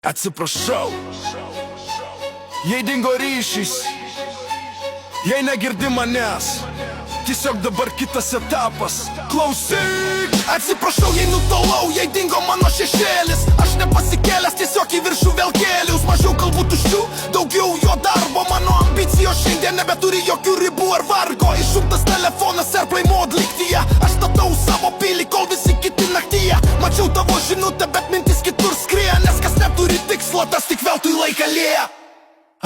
Atsiprašau, jei dingo ryšys, jei negirdi manęs, tiesiog dabar kitas etapas. Klausyk! Atsiprašau, jei nutolau, jei dingo mano šešėlis. Aš nepasikėlęs, tiesiog į viršų vėl kėliaus. Mažiau kalbų tuščių, daugiau jo darbo. Mano ambicijos šiandien nebeturi jokių ribų ar vargo. Išjungtas telefonas Airplay mod lygtyje. Aš statau savo pilį, kol visi kiti naktyje. Mačiau tavo žinutę, bet mintis kitur skrieja. Nes kas neturi tikslo, tas tik veltui laiką lieja.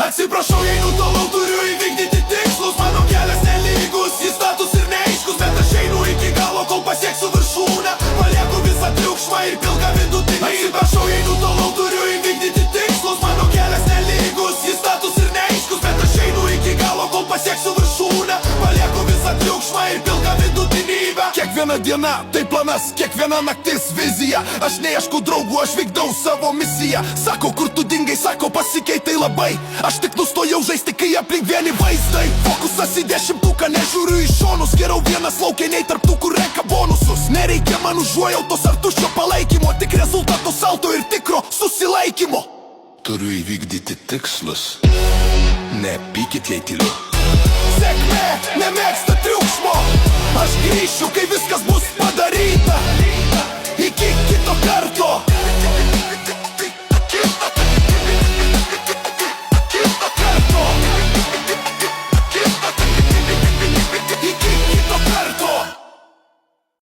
Atsiprašau, jei nutolau, turiu įvykdyti tikslus. Mano kelias nelygus, jis status ir neaiškus. Bet aš einu iki galo, kol pasieksiu viršūnę. Palieku visą triukšmą ir pilką vidutinį. Atsiprašau, jei nutolau, turiu įvykdyti tikslus. Mano kelias nelygus, jis status ir neaiškus. Bet aš einu iki galo, kol pasieksiu viršūnę. Palieku visą triukšmą ir pilką vidutinybę. Kiekviena diena tai planas, kiekviena naktis vizija. Aš neieškau draugų, aš vykdau savo misiją. Sako, kur tu dingai, sako, pasikeitai labai. Aš tik nustojau žaisti, kai aplink vieni vaizdai. Fokusas į dešimtuką, nežiūriu į šonus. Geriau vienas laukia nei tarp tų, kur renka bonusus. Nereikia man užuojautos ar tuščio palaikymo, tik rezultato salto ir tikro susilaikymo. Turiu įvykdyti tikslus, nepykit jei tyliu. Sėkmė nemėgsta triukšmo. Aš grįšiu, kai viskas bus padaryta. Iki kito karto.